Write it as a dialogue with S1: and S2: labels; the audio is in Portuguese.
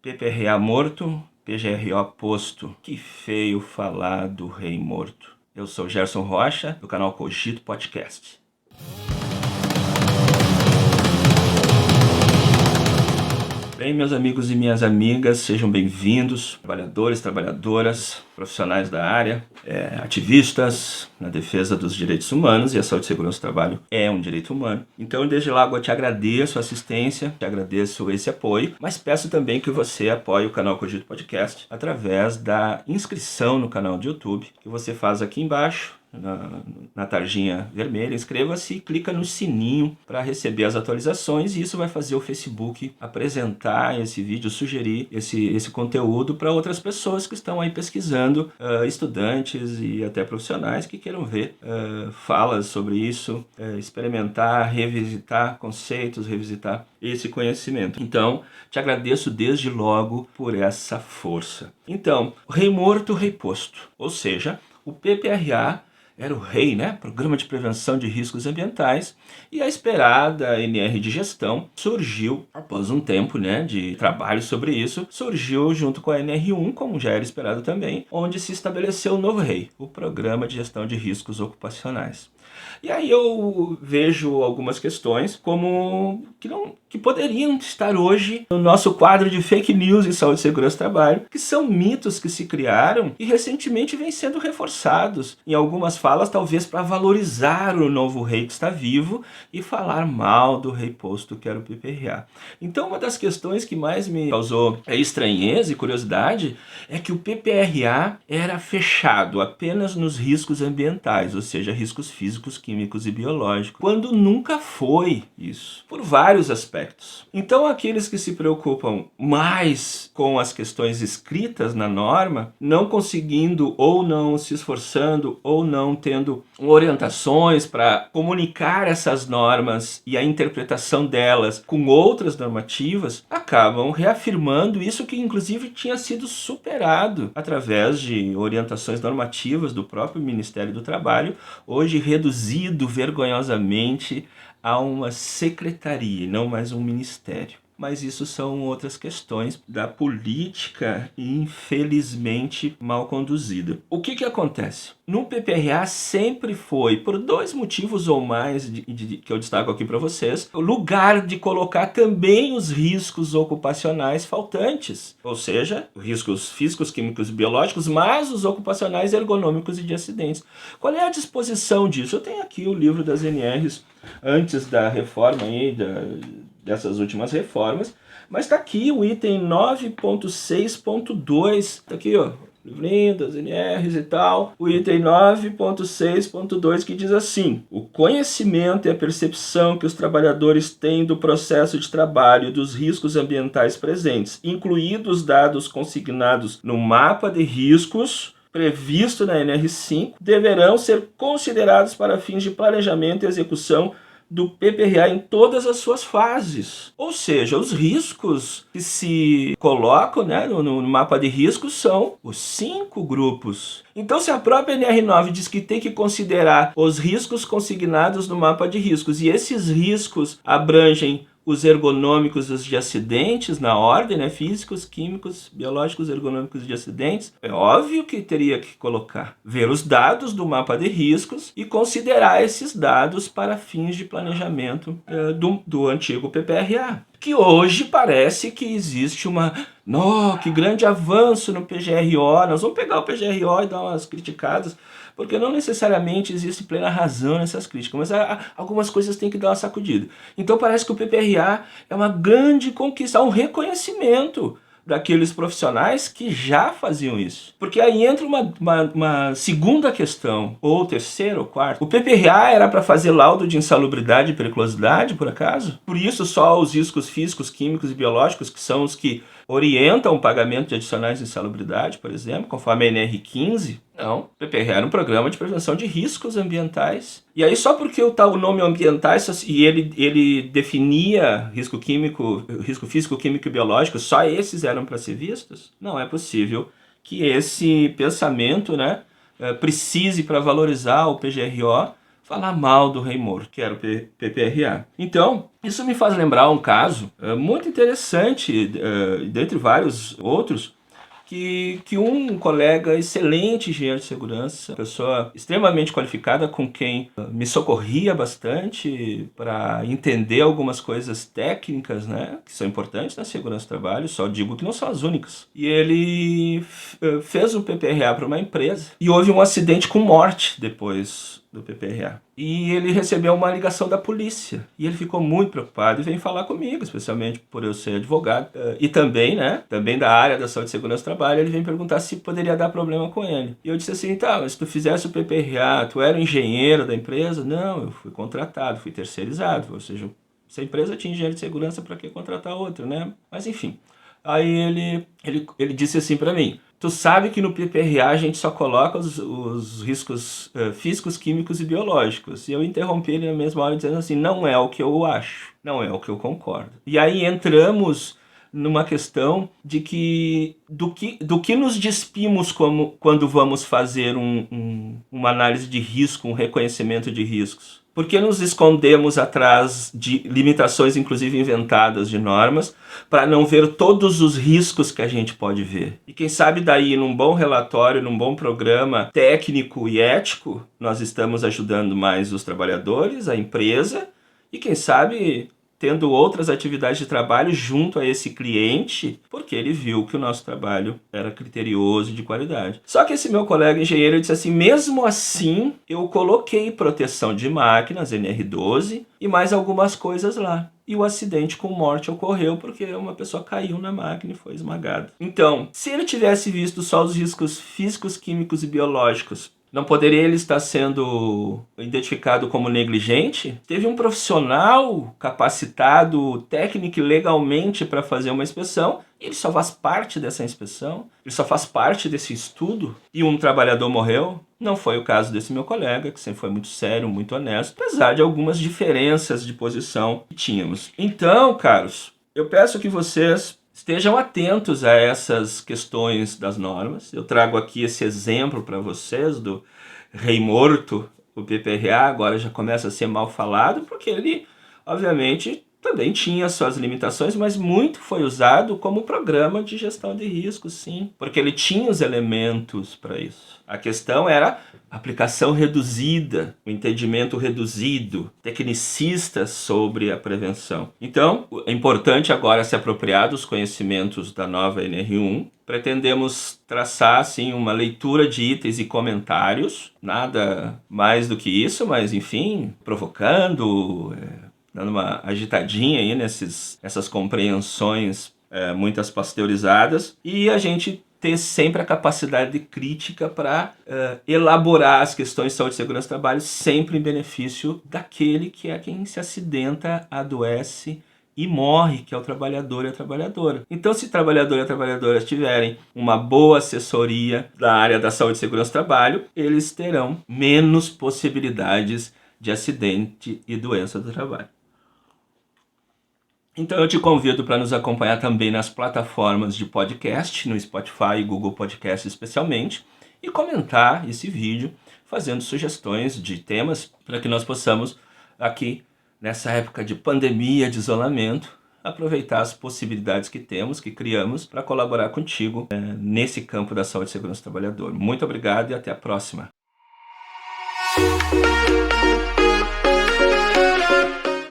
S1: PPRA morto, PGRO posto. Que feio falar do rei morto. Eu sou Gerson Rocha, do canal Cogito Podcast. Bem, meus amigos e minhas amigas, sejam bem-vindos, trabalhadores, trabalhadoras, profissionais da área, ativistas na defesa dos direitos humanos, e a saúde e segurança do trabalho é um direito humano. Então, desde logo, eu te agradeço a assistência, te agradeço esse apoio, mas peço também que você apoie o canal Cogito Podcast através da inscrição no canal do YouTube, que você faz aqui embaixo, na tarjinha vermelha, inscreva-se e clica no sininho para receber as atualizações, e isso vai fazer o Facebook apresentar esse vídeo, sugerir esse conteúdo para outras pessoas que estão aí pesquisando, estudantes e até profissionais que queiram ver falas sobre isso, experimentar, revisitar conceitos, revisitar esse conhecimento. Então, te agradeço desde logo por essa força. Então, rei morto, rei posto, ou seja, o PPRA era o REI, né? Programa de Prevenção de Riscos Ambientais, e a esperada NR de gestão surgiu após um tempo, né, de trabalho sobre isso, surgiu junto com a NR1, como já era esperado também, onde se estabeleceu o novo REI, o Programa de Gestão de Riscos Ocupacionais. E aí eu vejo algumas questões como que poderiam estar hoje no nosso quadro de fake news em saúde e segurança do trabalho, que são mitos que se criaram e recentemente vêm sendo reforçados em algumas falas, talvez para valorizar o novo rei que está vivo e falar mal do rei posto, que era o PPRA. Então, uma das questões que mais me causou estranheza e curiosidade é que o PPRA era fechado apenas nos riscos ambientais, ou seja, riscos físicos, químicos e biológicos, quando nunca foi isso, por vários aspectos. Então, aqueles que se preocupam mais com as questões escritas na norma, não conseguindo ou não se esforçando ou não tendo orientações para comunicar essas normas e a interpretação delas com outras normativas, acabam reafirmando isso que inclusive tinha sido superado através de orientações normativas do próprio Ministério do Trabalho, hoje reduzido vergonhosamente a uma secretaria, não mais um ministério. Mas isso são outras questões da política, infelizmente, mal conduzida. O que acontece? No PPRA sempre foi, por dois motivos ou mais que eu destaco aqui para vocês, o lugar de colocar também os riscos ocupacionais faltantes, ou seja, riscos físicos, químicos e biológicos, mas os ocupacionais ergonômicos e de acidentes. Qual é a disposição disso? Eu tenho aqui o livro das NRs antes da reforma aí, dessas últimas reformas, mas está aqui o item 9.6.2, está aqui, ó, livrinho das NRs e tal, o item 9.6.2 que diz assim: o conhecimento e a percepção que os trabalhadores têm do processo de trabalho e dos riscos ambientais presentes, incluídos dados consignados no mapa de riscos previsto na NR5, deverão ser considerados para fins de planejamento e execução do PPRA em todas as suas fases. Ou seja, os riscos que se colocam, né, no mapa de riscos são os 5 grupos. Então, se a própria NR9 diz que tem que considerar os riscos consignados no mapa de riscos, e esses riscos abrangem os ergonômicos e os de acidentes na ordem, né? Físicos, químicos, biológicos, ergonômicos e de acidentes, é óbvio que teria que colocar, ver os dados do mapa de riscos e considerar esses dados para fins de planejamento do antigo PPRA. Que hoje parece que existe que grande avanço no PGRO. Nós vamos pegar o PGRO e dar umas criticadas, porque não necessariamente existe plena razão nessas críticas, mas algumas coisas têm que dar uma sacudida. Então parece que o PPRA é uma grande conquista, um reconhecimento daqueles profissionais que já faziam isso. Porque aí entra uma segunda questão, ou terceira, ou quarta. O PPRA era para fazer laudo de insalubridade e periculosidade, por acaso? Por isso só os riscos físicos, químicos e biológicos, que são os que orientam o pagamento de adicionais de insalubridade, por exemplo, conforme a NR15? Não, o PPRA era um programa de prevenção de riscos ambientais. E aí só porque o nome ambientais e ele definia risco químico, risco físico, químico e biológico, só esses eram para ser vistos? Não é possível que esse pensamento, né, precise, para valorizar o PGRO, falar mal do Rei Morto, que era o PPRA. Então, isso me faz lembrar um caso muito interessante, dentre vários outros, que um colega excelente engenheiro de segurança, pessoa extremamente qualificada com quem me socorria bastante para entender algumas coisas técnicas, né, que são importantes na segurança do trabalho, só digo que não são as únicas. E ele fez um PPRA para uma empresa e houve um acidente com morte depois do PPRA. E ele recebeu uma ligação da polícia. E ele ficou muito preocupado e veio falar comigo, especialmente por eu ser advogado. E também, né, também da área da saúde e segurança do trabalho, ele veio perguntar se poderia dar problema com ele. E eu disse assim, tá, mas se tu fizesse o PPRA, tu era o engenheiro da empresa? Não, eu fui contratado, fui terceirizado. Ou seja, se a empresa tinha engenheiro de segurança, para que contratar outro, né? Mas enfim. Aí ele disse assim para mim, tu sabe que no PPRA a gente só coloca os riscos físicos, químicos e biológicos. E eu interrompi ele na mesma hora dizendo assim, não é o que eu acho, não é o que eu concordo. E aí entramos numa questão de que do que nos despimos quando vamos fazer uma análise de risco, um reconhecimento de riscos. Por que nos escondemos atrás de limitações, inclusive inventadas de normas, para não ver todos os riscos que a gente pode ver? E quem sabe daí, num bom relatório, num bom programa técnico e ético, nós estamos ajudando mais os trabalhadores, a empresa, e quem sabe tendo outras atividades de trabalho junto a esse cliente, porque ele viu que o nosso trabalho era criterioso e de qualidade. Só que esse meu colega engenheiro disse assim, mesmo assim, eu coloquei proteção de máquinas, NR12, e mais algumas coisas lá. E o acidente com morte ocorreu porque uma pessoa caiu na máquina e foi esmagada. Então, se ele tivesse visto só os riscos físicos, químicos e biológicos, não poderia ele estar sendo identificado como negligente? Teve um profissional capacitado técnico e legalmente para fazer uma inspeção, e ele só faz parte dessa inspeção, ele só faz parte desse estudo, e um trabalhador morreu. Não foi o caso desse meu colega, que sempre foi muito sério, muito honesto, apesar de algumas diferenças de posição que tínhamos. Então, caros, eu peço que vocês estejam atentos a essas questões das normas. Eu trago aqui esse exemplo para vocês do Rei Morto, o PPRA, agora já começa a ser mal falado, porque ele, obviamente, também tinha suas limitações, mas muito foi usado como programa de gestão de risco, sim, porque ele tinha os elementos para isso. A questão era a aplicação reduzida, o entendimento reduzido, tecnicistas sobre a prevenção. Então, é importante agora se apropriar dos conhecimentos da nova NR1. Pretendemos traçar assim, uma leitura de itens e comentários, nada mais do que isso, mas enfim, provocando, dando uma agitadinha aí nessas compreensões muitas pasteurizadas, e a gente ter sempre a capacidade de crítica para elaborar as questões de saúde e segurança do trabalho sempre em benefício daquele que é quem se acidenta, adoece e morre, que é o trabalhador e a trabalhadora. Então, se o trabalhador e a trabalhadora tiverem uma boa assessoria da área da saúde e segurança do trabalho, eles terão menos possibilidades de acidente e doença do trabalho. Então eu te convido para nos acompanhar também nas plataformas de podcast, no Spotify e Google Podcast especialmente, e comentar esse vídeo fazendo sugestões de temas para que nós possamos aqui, nessa época de pandemia, de isolamento, aproveitar as possibilidades que temos, que criamos, para colaborar contigo nesse campo da saúde e segurança do trabalhador. Muito obrigado e até a próxima.